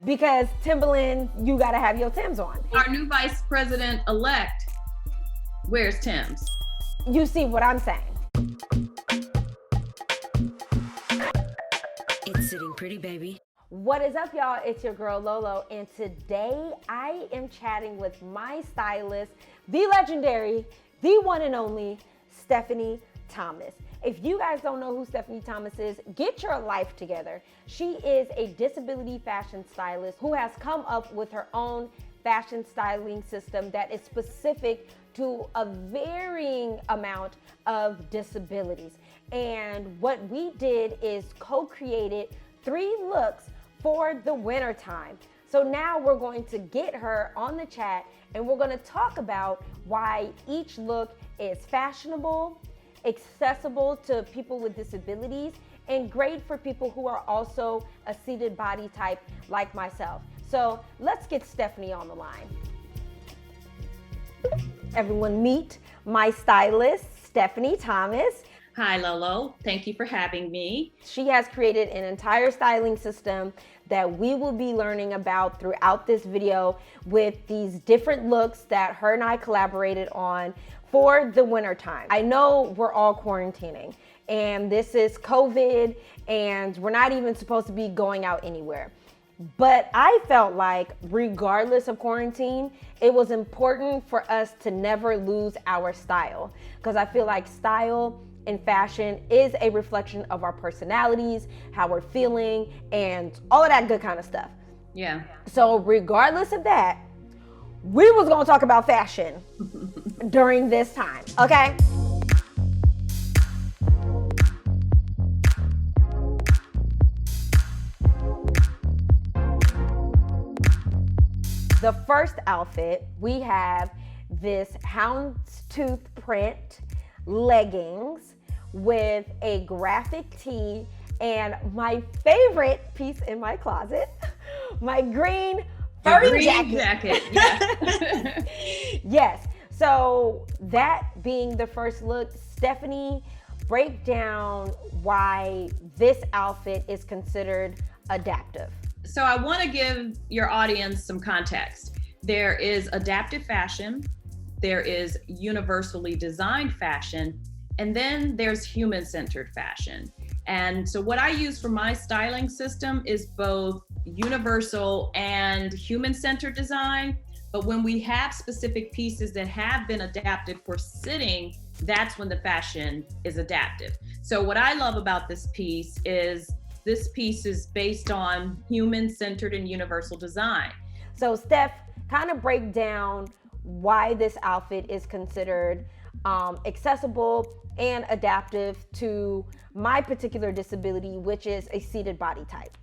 Because Timberland, you gotta have your Timbs on. Our new vice president-elect wears Timbs. You see what I'm saying? It's sitting pretty, baby. What is up, y'all? It's your girl Lolo, and today I am chatting with my stylist, the legendary, the one and only Stephanie Thomas. If you guys don't know who Stephanie Thomas is, get your life together. She is a disability fashion stylist who has come up with her own fashion styling system that is specific to a varying amount of disabilities. And what we did is co-created 3 looks for the winter time. So now we're going to get her on the chat and we're going to talk about why each look is fashionable, accessible to people with disabilities, and great for people who are also a seated body type like myself. So let's get Stephanie on the line. Everyone meet my stylist, Stephanie Thomas. Hi, Lolo. Thank you for having me. She has created an entire styling system that we will be learning about throughout this video with these different looks that her and I collaborated on for the winter time. I know we're all quarantining and this is COVID and we're not even supposed to be going out anywhere. But I felt like regardless of quarantine, it was important for us to never lose our style, because I feel like style and fashion is a reflection of our personalities, how we're feeling, and all of that good kind of stuff. Yeah. So regardless of that, we was gonna talk about fashion during this time, okay? The first outfit, we have this houndstooth print leggings with a graphic tee and my favorite piece in my closet, my green furry jacket. Yeah. Yes, so that being the first look, Stephanie, break down why this outfit is considered adaptive. So I want to give your audience some context. There is adaptive fashion, there is universally designed fashion, and then there's human-centered fashion. And so what I use for my styling system is both universal and human-centered design. But when we have specific pieces that have been adapted for sitting, that's when the fashion is adaptive. So what I love about this piece is based on human-centered and universal design. So Steph, kind of break down why this outfit is considered accessible and adaptive to my particular disability, which is a seated body type.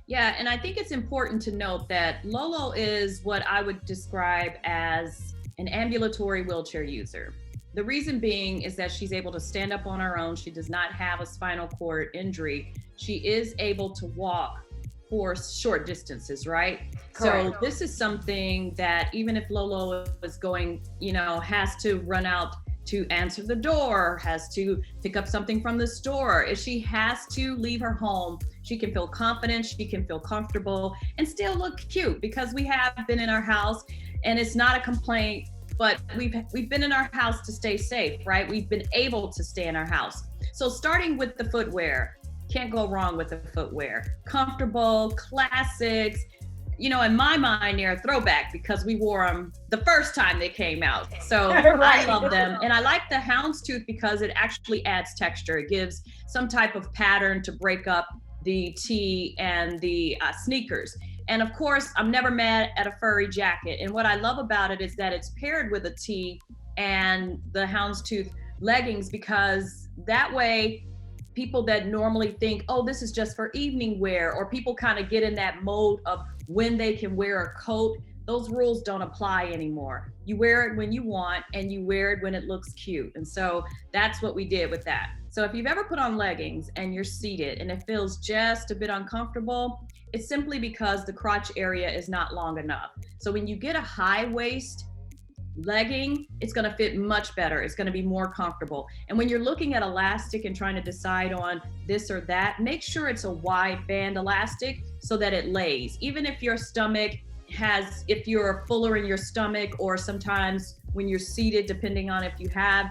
Yeah, and I think it's important to note that Lolo is what I would describe as an ambulatory wheelchair user. The reason being is that she's able to stand up on her own. She does not have a spinal cord injury. She is able to walk for short distances, right? Correct. So this is something that even if Lolo is going, has to run out to answer the door, has to pick up something from the store, if she has to leave her home, she can feel confident, she can feel comfortable, and still look cute, because we have been in our house, and it's not a complaint, but we've been in our house to stay safe, right? We've been able to stay in our house. So starting with the footwear, can't go wrong with the footwear. Comfortable, classics. In my mind, they're a throwback because we wore them the first time they came out. So Right. I love them. And I like the houndstooth because it actually adds texture. It gives some type of pattern to break up the tee and the sneakers. And of course, I'm never mad at a furry jacket. And what I love about it is that it's paired with a tee and the houndstooth leggings, because that way people that normally think, oh, this is just for evening wear, or people kind of get in that mode of when they can wear a coat, those rules don't apply anymore. You wear it when you want and you wear it when it looks cute. And so that's what we did with that. So if you've ever put on leggings and you're seated and it feels just a bit uncomfortable, it's simply because the crotch area is not long enough. So when you get a high waist legging, it's going to fit much better. It's going to be more comfortable. And when you're looking at elastic and trying to decide on this or that, make sure it's a wide band elastic so that it lays. Even if your stomach if you're fuller in your stomach, or sometimes when you're seated, depending on if you have,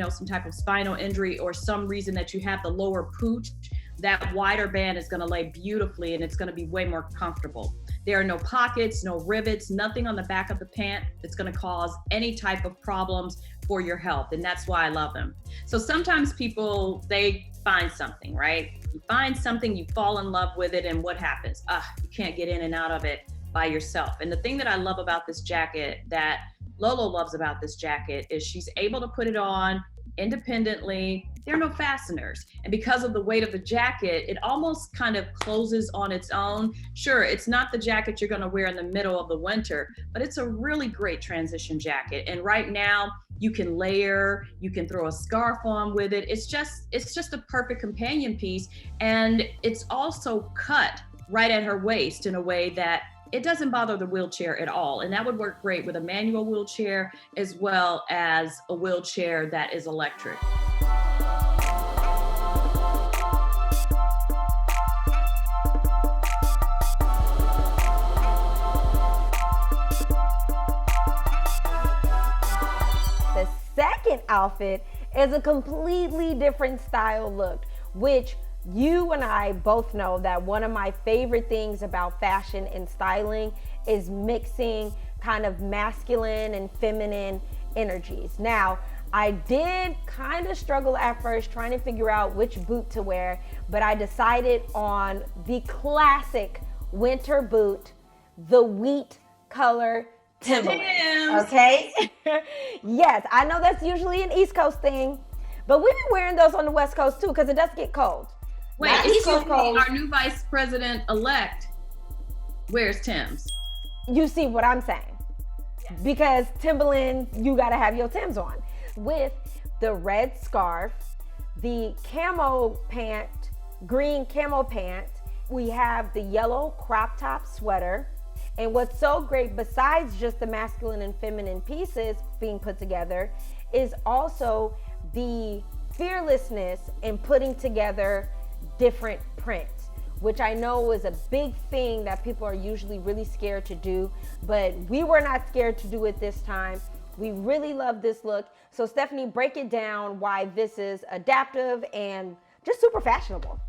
some type of spinal injury or some reason that you have the lower pooch, that wider band is going to lay beautifully and it's going to be way more comfortable. There are no pockets, no rivets, nothing on the back of the pant that's going to cause any type of problems for your health. And that's why I love them. So sometimes people, they find something, right? You find something, you fall in love with it, and what happens? You can't get in and out of it by yourself. And the thing that I love about this jacket, that Lolo loves about this jacket, is she's able to put it on independently. There are no fasteners. And because of the weight of the jacket, it almost kind of closes on its own. Sure, it's not the jacket you're going to wear in the middle of the winter, but it's a really great transition jacket. And right now, you can layer, you can throw a scarf on with it. It's just a perfect companion piece. And it's also cut right at her waist in a way that it doesn't bother the wheelchair at all. And that would work great with a manual wheelchair as well as a wheelchair that is electric. The second outfit is a completely different style look, which you and I both know that one of my favorite things about fashion and styling is mixing kind of masculine and feminine energies. Now, I did kind of struggle at first trying to figure out which boot to wear, but I decided on the classic winter boot, the wheat color Timberland. Okay? Yes, I know that's usually an East Coast thing, but we've been wearing those on the West Coast too, because it does get cold. Wait, excuse me, our new vice president-elect wears Timbs. You see what I'm saying? Yes. Because Timberland, you gotta have your Timbs on. With the red scarf, the camo pant, green camo pant, we have the yellow crop top sweater. And what's so great, besides just the masculine and feminine pieces being put together, is also the fearlessness in putting together different prints, which I know is a big thing that people are usually really scared to do, but we were not scared to do it this time. We really love this look. So Stephanie, break it down why this is adaptive and just super fashionable.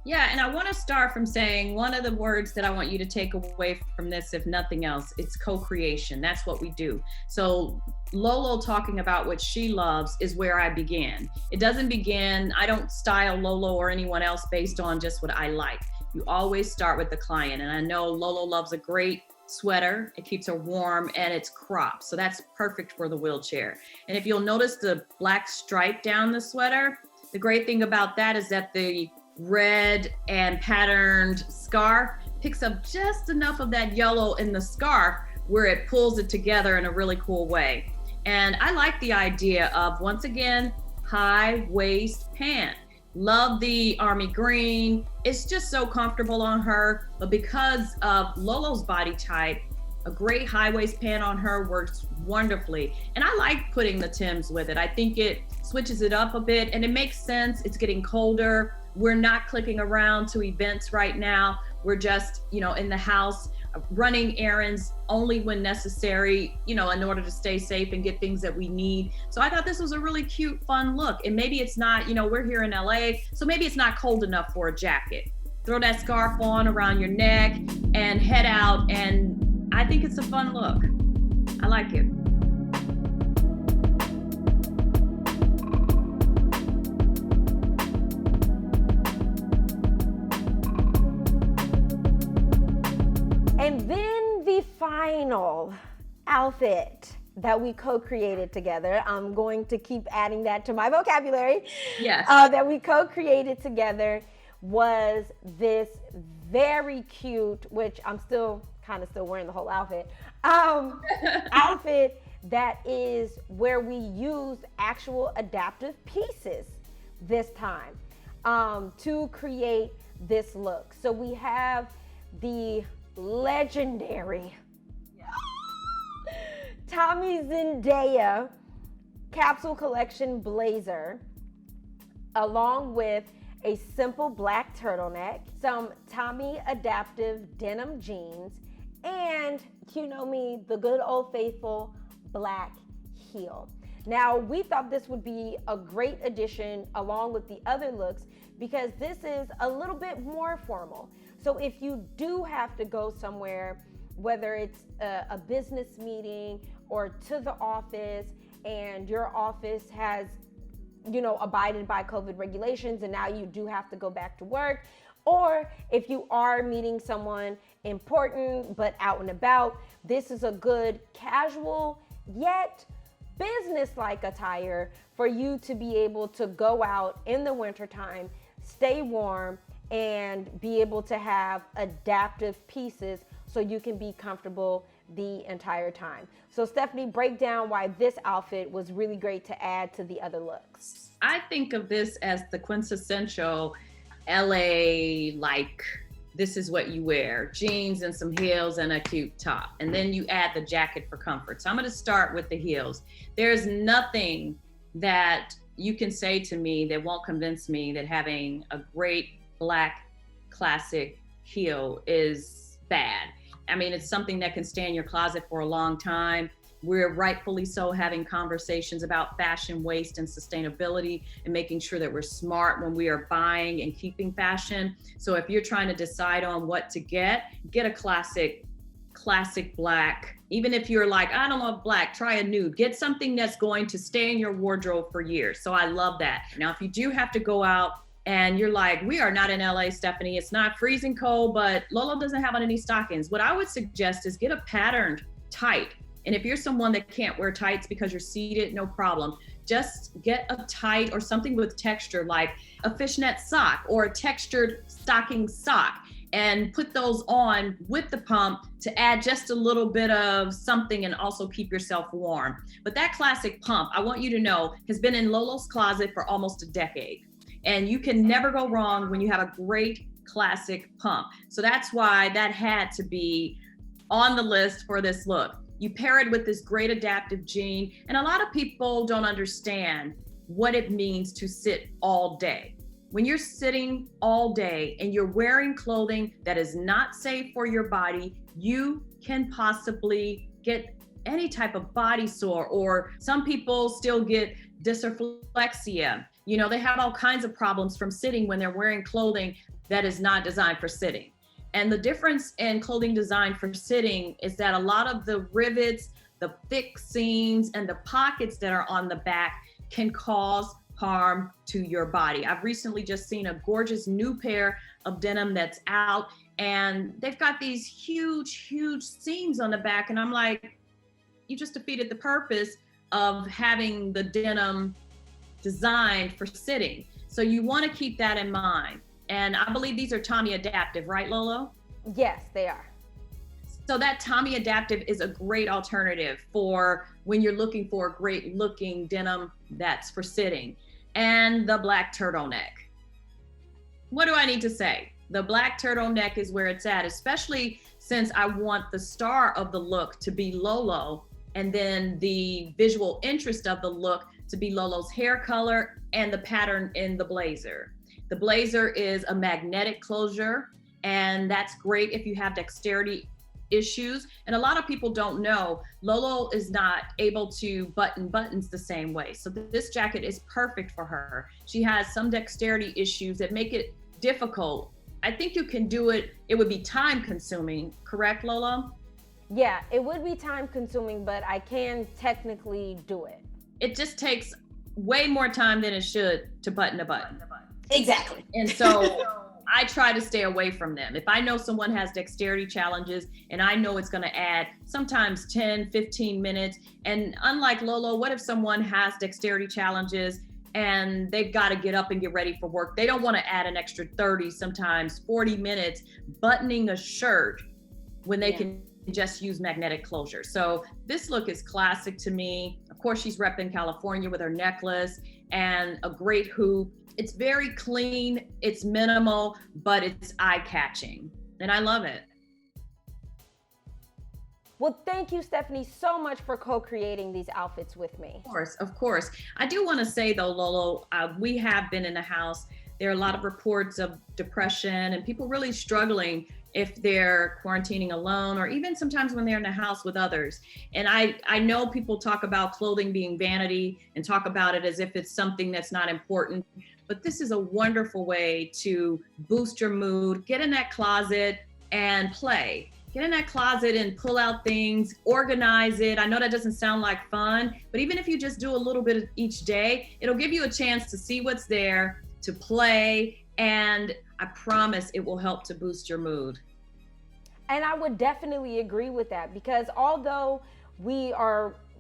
Yeah, and I want to start from saying one of the words that I want you to take away from this, if nothing else, it's co-creation. That's what we do. So Lolo talking about what she loves is where I began. It doesn't begin, I don't style Lolo or anyone else based on just what I like. You always start with the client. And I know Lolo loves a great sweater. It keeps her warm and it's cropped. So that's perfect for the wheelchair. And if you'll notice the black stripe down the sweater, the great thing about that is that the red and patterned scarf picks up just enough of that yellow in the scarf where it pulls it together in a really cool way. And I like the idea of, once again, high waist pant. Love the army green. It's just so comfortable on her. But because of Lolo's body type, a great high waist pant on her works wonderfully. And I like putting the Timbs with it. I think it switches it up a bit and it makes sense. It's getting colder. We're not clicking around to events right now. We're just, in the house running errands only when necessary, in order to stay safe and get things that we need. So I thought this was a really cute, fun look. And maybe it's not, we're here in LA, so maybe it's not cold enough for a jacket. Throw that scarf on around your neck and head out. And I think it's a fun look. I like it. And then the final outfit that we co-created together, I'm going to keep adding that to my vocabulary. Yes. That we co-created together was this very cute, which I'm still wearing the whole outfit, outfit that is where we used actual adaptive pieces this time to create this look. So we have the legendary Tommy Zendaya capsule collection blazer, along with a simple black turtleneck, some Tommy adaptive denim jeans, and you know me, the good old faithful black heel. Now, we thought this would be a great addition along with the other looks because this is a little bit more formal. So if you do have to go somewhere, whether it's a business meeting or to the office, and your office has, you know, abided by COVID regulations and now you do have to go back to work, or if you are meeting someone important but out and about, this is a good casual yet business-like attire for you to be able to go out in the wintertime, stay warm, and be able to have adaptive pieces so you can be comfortable the entire time. So Stephanie, break down why this outfit was really great to add to the other looks. I think of this as the quintessential LA, like, this is what you wear: jeans and some heels and a cute top. And then you add the jacket for comfort. So I'm going to start with the heels. There's nothing that you can say to me that won't convince me that having a great black classic heel is bad. I mean, it's something that can stay in your closet for a long time. We're rightfully so having conversations about fashion waste and sustainability and making sure that we're smart when we are buying and keeping fashion. So if you're trying to decide on what to get a classic black. Even if you're like, I don't love black, try a nude. Get something that's going to stay in your wardrobe for years. So I love that. Now, if you do have to go out and you're like, we are not in LA, Stephanie, it's not freezing cold, but Lolo doesn't have on any stockings. What I would suggest is get a patterned tight. And if you're someone that can't wear tights because you're seated, no problem. Just get a tight or something with texture, like a fishnet sock or a textured stocking sock, and put those on with the pump to add just a little bit of something and also keep yourself warm. But that classic pump, I want you to know, has been in Lolo's closet for almost a decade. And you can never go wrong when you have a great classic pump. So that's why that had to be on the list for this look. You pair it with this great adaptive jean, and a lot of people don't understand what it means to sit all day. When you're sitting all day and you're wearing clothing that is not safe for your body, you can possibly get any type of body sore, or some people still get dysreflexia. You know, they have all kinds of problems from sitting when they're wearing clothing that is not designed for sitting. And the difference in clothing designed for sitting is that a lot of the rivets, the thick seams, and the pockets that are on the back can cause harm to your body. I've recently just seen a gorgeous new pair of denim that's out, and they've got these huge, huge seams on the back. And I'm like, you just defeated the purpose of having the denim designed for sitting. So you want to keep that in mind. And I believe these are Tommy adaptive, right, Lolo? Yes, they are. So that Tommy adaptive is a great alternative for when you're looking for a great looking denim that's for sitting. And the black turtleneck. What do I need to say? The black turtleneck is where it's at, especially since I want the star of the look to be Lolo, and then the visual interest of the look to be Lolo's hair color and the pattern in the blazer. The blazer is a magnetic closure, and that's great if you have dexterity issues. And a lot of people don't know, Lolo is not able to button buttons the same way. So this jacket is perfect for her. She has some dexterity issues that make it difficult. I think you can do it. It would be time consuming, correct, Lolo? Yeah, it would be time consuming, but I can technically do it. It just takes way more time than it should to button a button. Exactly. And so I try to stay away from them. If I know someone has dexterity challenges and I know it's going to add sometimes 10, 15 minutes. And unlike Lolo, what if someone has dexterity challenges and they've got to get up and get ready for work? They don't want to add an extra 30, sometimes 40 minutes buttoning a shirt when they can just use magnetic closure. So this look is classic to me. Of course, she's repping California with her necklace and a great hoop. It's very clean, it's minimal, but it's eye-catching, and I love it. Well, thank you, Stephanie, so much for co-creating these outfits with me. Of course, of course. I do want to say though, Lolo, we have been in the house. There are a lot of reports of depression and people really struggling if they're quarantining alone, or even sometimes when they're in the house with others. And I know people talk about clothing being vanity and talk about it as if it's something that's not important, but this is a wonderful way to boost your mood. Get in that closet and play. Get in that closet and pull out things, organize it. I know that doesn't sound like fun, but even if you just do a little bit each day, it'll give you a chance to see what's there, to play, and I promise it will help to boost your mood. And I would definitely agree with that, because although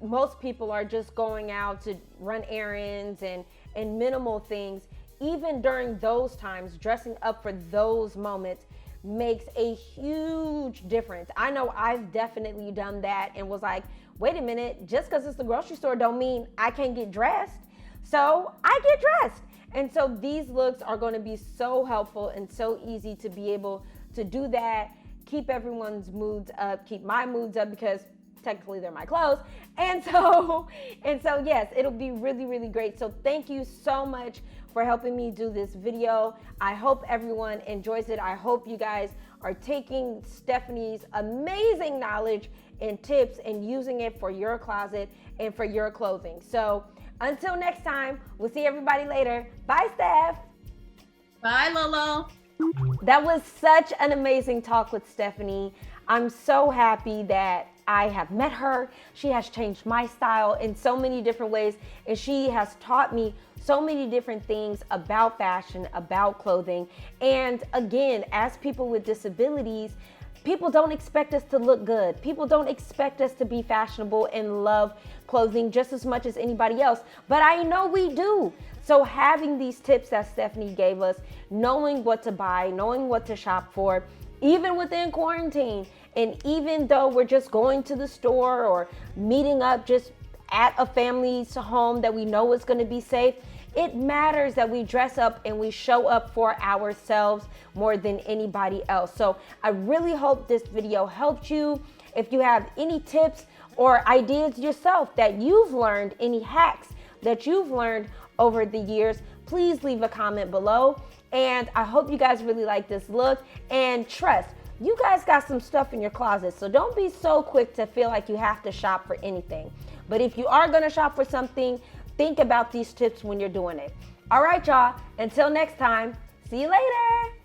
most people are just going out to run errands and minimal things, even during those times, dressing up for those moments makes a huge difference. I know I've definitely done that and was like, wait a minute, just because it's the grocery store don't mean I can't get dressed. So I get dressed. And so these looks are going to be so helpful and so easy to be able to do that, keep everyone's moods up, keep my moods up, because technically they're my clothes. And so yes, it'll be really, really great. So thank you so much for helping me do this video. I hope everyone enjoys it. I hope you guys are taking Stephanie's amazing knowledge and tips and using it for your closet and for your clothing. So until next time, we'll see everybody later. Bye, Steph. Bye, Lolo. That was such an amazing talk with Stephanie. I'm so happy that I have met her. She has changed my style in so many different ways, and she has taught me so many different things about fashion, about clothing. And again, as people with disabilities, people don't expect us to look good. People don't expect us to be fashionable and love clothing just as much as anybody else, but I know we do. So having these tips that Stephanie gave us, knowing what to buy, knowing what to shop for, even within quarantine, and even though we're just going to the store or meeting up just at a family's home that we know is going to be safe, it matters that we dress up and we show up for ourselves more than anybody else. So I really hope this video helped you. If you have any tips or ideas yourself that you've learned, any hacks that you've learned over the years, please leave a comment below. And I hope you guys really like this look, and trust, you guys got some stuff in your closet, so don't be so quick to feel like you have to shop for anything. But if you are gonna shop for something, think about these tips when you're doing it. All right, y'all, until next time, see you later.